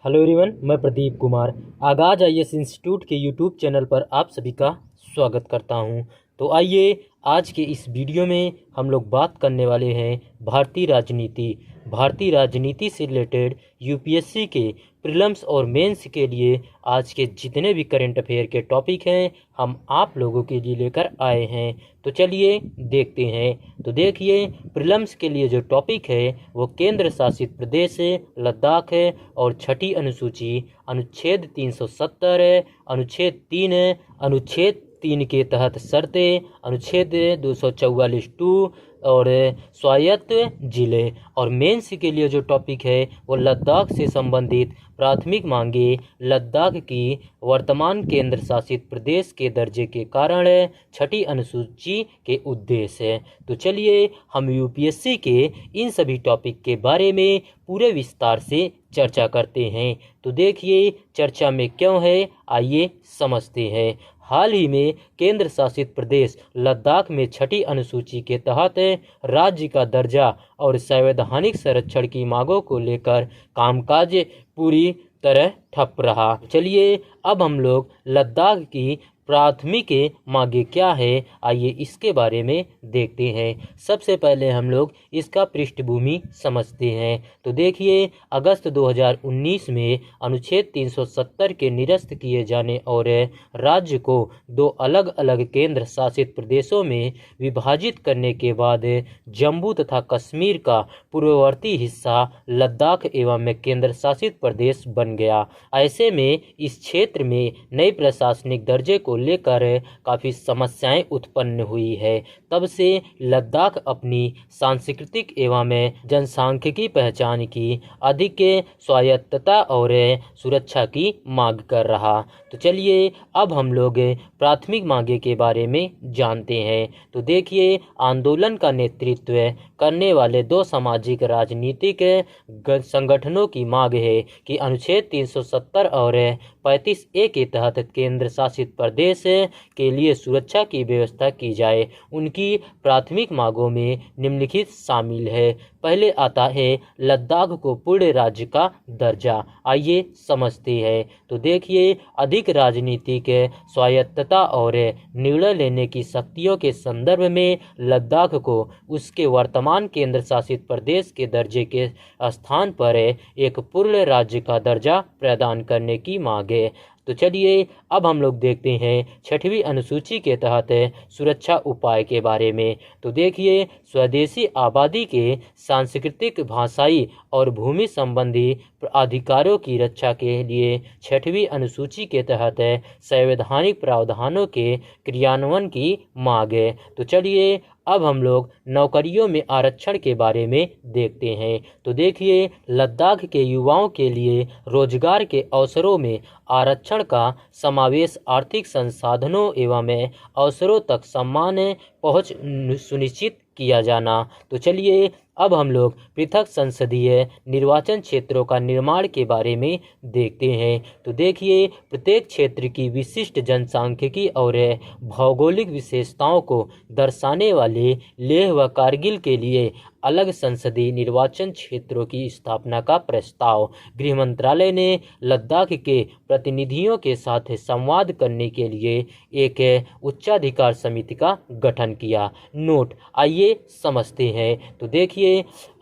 Hello everyone, मैं प्रदीप कुमार आगाज IAS institute के यूट्यूब चैनल पर आप सभी का स्वागत करता हूं। तो आइए आज के इस वीडियो में हम लोग बात करने वाले हैं भारतीय राजनीति से रिलेटेड यूपीएससी के प्रीलिम्स और मेंस के लिए आज के जितने भी करंट अफेयर के टॉपिक हैं हम आप लोगों के लिए लेकर आए हैं। तो चलिए देखते हैं। तो देखिए, प्रीलिम्स के लिए जो टॉपिक है वो केंद्र शासित प्रदेश लद्दाख है और छठी अनुसूची अनुच्छेद 370 है, अनुच्छेद 3 है, अनुच्छेद 3 के तहत शर्तें, अनुच्छेद 244(2) और स्वायत्त जिले। और मेंस के लिए जो टॉपिक है वो लद्दाख से संबंधित प्राथमिक मांगे, लद्दाख की वर्तमान केंद्र शासित प्रदेश के दर्जे के कारण छठी अनुसूची के उद्देश्य है। तो चलिए हम यूपीएससी के इन सभी टॉपिक के बारे में पूरे विस्तार से चर्चा करते हैं। तो देखिए चर्चा में क्यों है, आइए समझते हैं। हाल ही में केंद्र शासित प्रदेश लद्दाख में छठी अनुसूची के तहत राज्य का दर्जा और संवैधानिक संरक्षण की मांगों को लेकर कामकाज पूरी तरह ठप रहा। चलिए अब हम लोग लद्दाख की प्राथमिक मांगे क्या है, आइए इसके बारे में देखते हैं। सबसे पहले हम लोग इसका पृष्ठभूमि समझते हैं। तो देखिए, अगस्त 2019 में अनुच्छेद 370 के निरस्त किए जाने और राज्य को दो अलग अलग केंद्र शासित प्रदेशों में विभाजित करने के बाद जम्मू तथा कश्मीर का पूर्ववर्ती हिस्सा लद्दाख एवं केंद्र शासित प्रदेश बन गया। ऐसे में इस क्षेत्र में नए प्रशासनिक दर्जे को लेकर काफ़ी समस्याएं उत्पन्न हुई है। तब से लद्दाख अपनी सांस्कृतिक एवं जनसांख्यिकी पहचान की अधिक स्वायत्तता और सुरक्षा की मांग कर रहा। तो चलिए अब हम लोग प्राथमिक मांगे के बारे में जानते हैं। तो देखिए, आंदोलन का नेतृत्व करने वाले दो सामाजिक राजनीतिक संगठनों की मांग है कि अनुच्छेद 370 और 35A के तहत केंद्र शासित प्रदेश के लिए सुरक्षा की व्यवस्था की जाए। उनकी प्राथमिक मांगों में निम्नलिखित शामिल है। पहले आता है लद्दाख को पूर्ण राज्य का दर्जा। आइए समझते हैं। तो देखिए, अधिक राजनीतिक स्वायत्तता और निर्णय लेने की शक्तियों के संदर्भ में लद्दाख को उसके वर्तमान केंद्र शासित प्रदेश के दर्जे के स्थान पर एक पूर्ण राज्य का दर्जा प्रदान करने की मांग है। तो चलिए अब हम लोग देखते हैं छठवीं अनुसूची के तहत सुरक्षा उपाय के बारे में। तो देखिए, स्वदेशी आबादी के सांस्कृतिक, भाषाई और भूमि संबंधी अधिकारों की रक्षा के लिए छठवीं अनुसूची के तहत संवैधानिक प्रावधानों के क्रियान्वयन की मांग है। तो चलिए अब हम लोग नौकरियों में आरक्षण के बारे में देखते हैं। तो देखिए, लद्दाख के युवाओं के लिए रोजगार के अवसरों में आरक्षण का समावेश, आर्थिक संसाधनों एवं अवसरों तक समान पहुंच सुनिश्चित किया जाना। तो चलिए अब हम लोग पृथक संसदीय निर्वाचन क्षेत्रों का निर्माण के बारे में देखते हैं। तो देखिए, प्रत्येक क्षेत्र की विशिष्ट जनसांख्यिकी और भौगोलिक विशेषताओं को दर्शाने वाले लेह व कारगिल के लिए अलग संसदीय निर्वाचन क्षेत्रों की स्थापना का प्रस्ताव गृह मंत्रालय ने लद्दाख के प्रतिनिधियों के साथ संवाद करने के लिए एक उच्चाधिकार समिति का गठन किया। नोट, आइए समझते हैं। तो देखिए,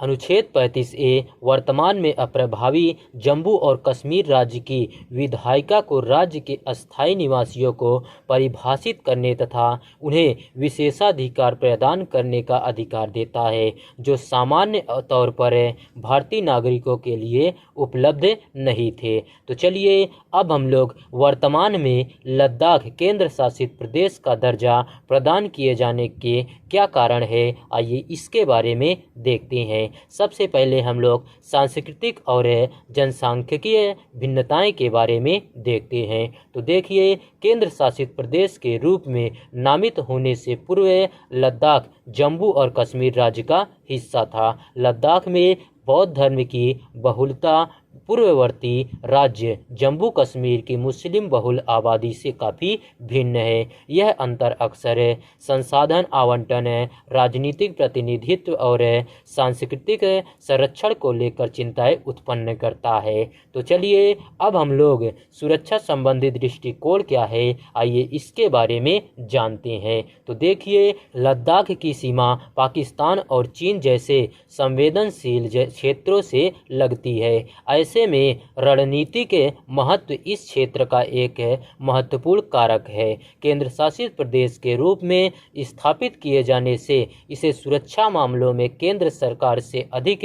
अनुच्छेद 35A वर्तमान में अप्रभावी जम्मू और कश्मीर राज्य की विधायिका को राज्य के अस्थायी निवासियों को परिभाषित करने तथा उन्हें विशेषाधिकार प्रदान करने का अधिकार देता है, जो सामान्य तौर पर भारतीय नागरिकों के लिए उपलब्ध नहीं थे। तो चलिए अब हम लोग वर्तमान में लद्दाख केंद्र शासित प्रदेश का दर्जा प्रदान किए जाने के क्या कारण है, आइए इसके बारे में देखते हैं। सबसे पहले हम लोग सांस्कृतिक और जनसांख्यिकीय भिन्नताएं के बारे में देखते हैं। तो देखिए, केंद्र शासित प्रदेश के रूप में नामित होने से पूर्व लद्दाख जम्मू और कश्मीर राज्य का हिस्सा था। लद्दाख में बौद्ध धर्म की बहुलता पूर्ववर्ती राज्य जम्मू कश्मीर की मुस्लिम बहुल आबादी से काफ़ी भिन्न है। यह अंतर अक्सर संसाधन आवंटन, राजनीतिक प्रतिनिधित्व और सांस्कृतिक संरक्षण को लेकर चिंताएं उत्पन्न करता है। तो चलिए अब हम लोग सुरक्षा संबंधी दृष्टिकोण क्या है, आइए इसके बारे में जानते हैं। तो देखिए, लद्दाख की सीमा पाकिस्तान और चीन जैसे संवेदनशील क्षेत्रों से लगती है। ऐसे में रणनीति के महत्व इस क्षेत्र का एक महत्वपूर्ण कारक है। केंद्र शासित प्रदेश के रूप में स्थापित किए जाने से इसे सुरक्षा मामलों में केंद्र सरकार से अधिक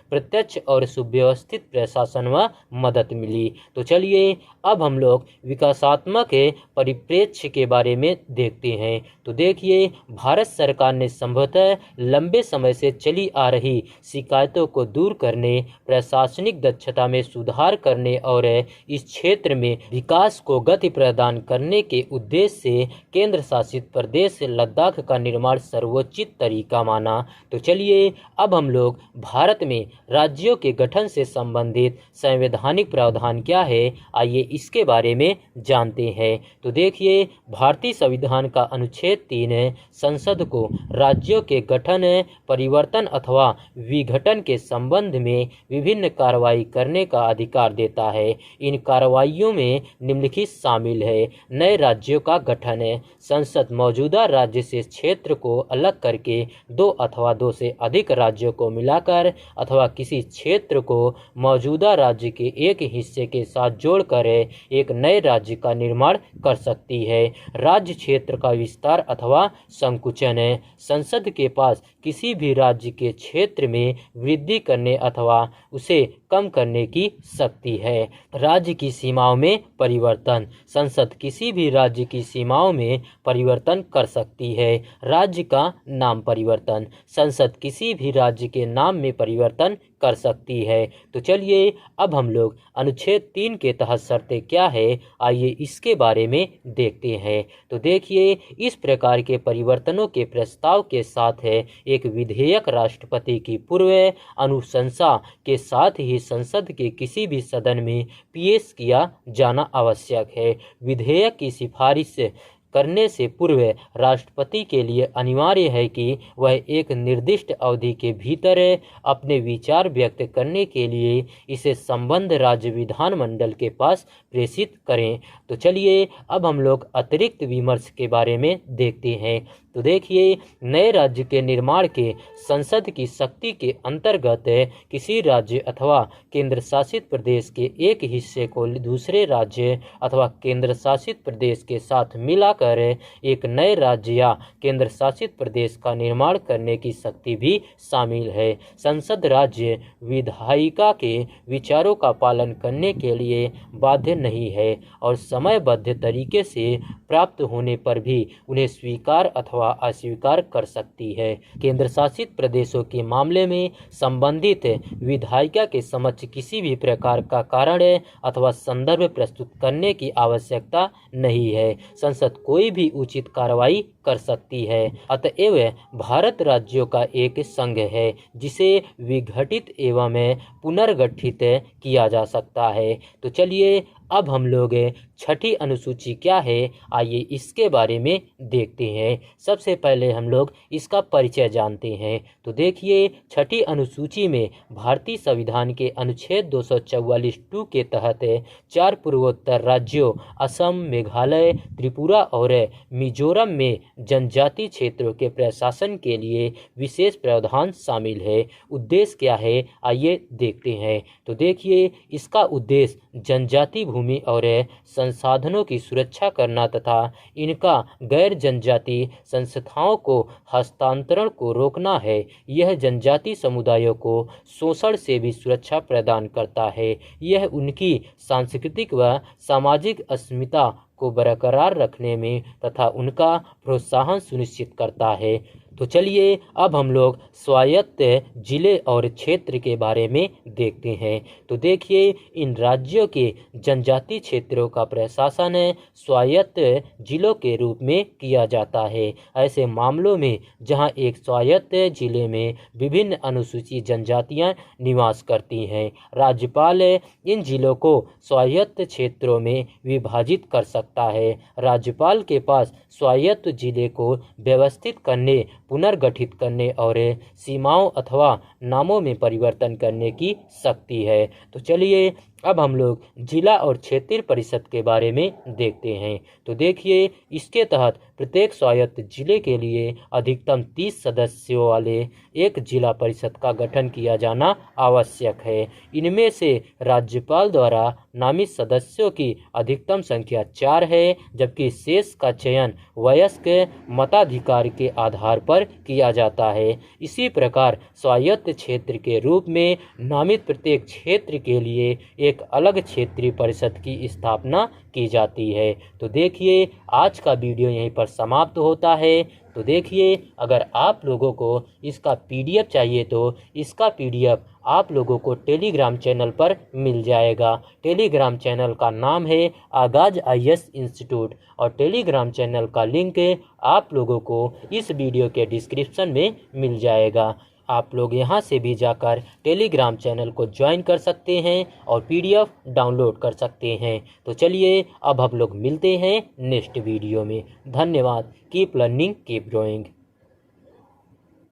प्रत्यक्ष और सुव्यवस्थित प्रशासन व मदद मिली। तो चलिए अब हम लोग विकासात्मक परिप्रेक्ष्य के बारे में देखते हैं। तो देखिए, भारत सरकार ने संभवतः लंबे समय से चली आ रही शिकायतों को दूर करने, प्रशासनिक दक्षता में सुधार करने और इस क्षेत्र में विकास को गति प्रदान करने के उद्देश्य से केंद्र शासित प्रदेश लद्दाख का निर्माण सर्वोचित तरीका माना। तो चलिए अब हम लोग भारत में राज्यों के गठन से संबंधित संवैधानिक प्रावधान क्या है, आइए इसके बारे में जानते हैं। तो देखिए, भारतीय संविधान का अनुच्छेद 3 संसद को राज्यों के गठन, परिवर्तन अथवा विघटन के संबंध में विभिन्न कार्रवाई करने का अधिकार देता है। इन कार्रवाइयों में निम्नलिखित शामिल है: नए राज्यों का गठन। संसद मौजूदा राज्य से क्षेत्र को अलग करके दो अथवा दो से अधिक राज्यों को मिलाकर अथवा किसी क्षेत्र को मौजूदा राज्य के एक हिस्से के साथ जोड़कर एक नए राज्य का निर्माण कर सकती है। राज्य क्षेत्र का विस्तार अथवा संकुचन। संसद के पास किसी भी राज्य के क्षेत्र में वृद्धि करने अथवा उसे कम करने की शक्ति है। राज्य की सीमाओं में परिवर्तन। संसद किसी भी राज्य की सीमाओं में परिवर्तन कर सकती है। राज्य का नाम परिवर्तन। संसद किसी भी राज्य के नाम में परिवर्तन कर सकती है। तो चलिए अब हम लोग अनुच्छेद 3 के तहत शर्तें क्या है, आइए इसके बारे में देखते हैं। तो देखिए, इस प्रकार के परिवर्तनों के प्रस्ताव के साथ एक विधेयक राष्ट्रपति की पूर्व अनुशंसा के साथ ही संसद के किसी भी सदन में पेश किया जाना आवश्यक है। विधेयक की सिफारिश करने से पूर्व राष्ट्रपति के लिए अनिवार्य है कि वह एक निर्दिष्ट अवधि के भीतर अपने विचार व्यक्त करने के लिए इसे संबद्ध राज्य विधानमंडल के पास प्रेषित करें। तो चलिए अब हम लोग अतिरिक्त विमर्श के बारे में देखते हैं। तो देखिए, नए राज्य के निर्माण के संसद की शक्ति के अंतर्गत किसी राज्य अथवा केंद्र शासित प्रदेश के एक हिस्से को दूसरे राज्य अथवा केंद्र शासित प्रदेश के साथ मिलाकर एक नए राज्य या केंद्र शासित प्रदेश का निर्माण करने की शक्ति भी शामिल है। संसद राज्य विधायिका के विचारों का पालन करने के लिए बाध्य नहीं है और समयबद्ध तरीके से प्राप्त होने पर भी उन्हें स्वीकार अथवा अस्वीकार कर सकती है। केंद्र शासित प्रदेशों के मामले में संबंधित विधायिका के समक्ष किसी भी प्रकार का कारण अथवा संदर्भ प्रस्तुत करने की आवश्यकता नहीं है। संसद कोई भी उचित कार्रवाई कर सकती है। अतएव भारत राज्यों का एक संघ है जिसे विघटित एवं पुनर्गठित किया जा सकता है। तो चलिए अब हम लोग छठी अनुसूची क्या है, आइए इसके बारे में देखते हैं। सबसे पहले हम लोग इसका परिचय जानते हैं। तो देखिए, छठी अनुसूची में भारतीय संविधान के अनुच्छेद 244(2) के तहत 4 पूर्वोत्तर राज्यों असम, मेघालय, त्रिपुरा और मिजोरम में जनजातीय क्षेत्रों के प्रशासन के लिए विशेष प्रावधान शामिल है। उद्देश्य क्या है, आइए देखते हैं। तो देखिए, इसका उद्देश्य जनजातीय भूमि और संसाधनों की सुरक्षा करना तथा इनका गैर जनजातीय संस्थाओं को हस्तांतरण को रोकना है। यह जनजातीय समुदायों को शोषण से भी सुरक्षा प्रदान करता है। यह उनकी सांस्कृतिक व सामाजिक अस्मिता को बरकरार रखने में तथा उनका प्रोत्साहन सुनिश्चित करता है। तो चलिए अब हम लोग स्वायत्त जिले और क्षेत्र के बारे में देखते हैं। तो देखिए, इन राज्यों के जनजातीय क्षेत्रों का प्रशासन स्वायत्त जिलों के रूप में किया जाता है। ऐसे मामलों में जहां एक स्वायत्त जिले में विभिन्न अनुसूचित जनजातियां निवास करती हैं, राज्यपाल इन जिलों को स्वायत्त क्षेत्रों में विभाजित कर सकता है। राज्यपाल के पास स्वायत्त जिले को व्यवस्थित करने, पुनर्गठित करने और सीमाओं अथवा नामों में परिवर्तन करने की शक्ति है। तो चलिए अब हम लोग जिला और क्षेत्रीय परिषद के बारे में देखते हैं। तो देखिए, इसके तहत प्रत्येक स्वायत्त जिले के लिए अधिकतम 30 सदस्यों वाले एक जिला परिषद का गठन किया जाना आवश्यक है। इनमें से राज्यपाल द्वारा नामित सदस्यों की अधिकतम संख्या 4 है, जबकि शेष का चयन वयस्क मताधिकार के आधार पर किया जाता है। इसी प्रकार स्वायत्त क्षेत्र के रूप में नामित प्रत्येक क्षेत्र के लिए एक अलग क्षेत्रीय परिषद की स्थापना की जाती है। तो देखिए, आज का वीडियो यहीं पर समाप्त होता है। तो देखिए, अगर आप लोगों को इसका पीडीएफ चाहिए तो इसका पीडीएफ आप लोगों को टेलीग्राम चैनल पर मिल जाएगा। टेलीग्राम चैनल का नाम है आगाज IAS इंस्टीट्यूट और टेलीग्राम चैनल का लिंक आप लोगों को इस वीडियो के डिस्क्रिप्शन में मिल जाएगा। आप लोग यहां से भी जाकर टेलीग्राम चैनल को ज्वाइन कर सकते हैं और पीडीएफ डाउनलोड कर सकते हैं। तो चलिए अब हम लोग मिलते हैं नेक्स्ट वीडियो में। धन्यवाद। Keep learning, keep growing.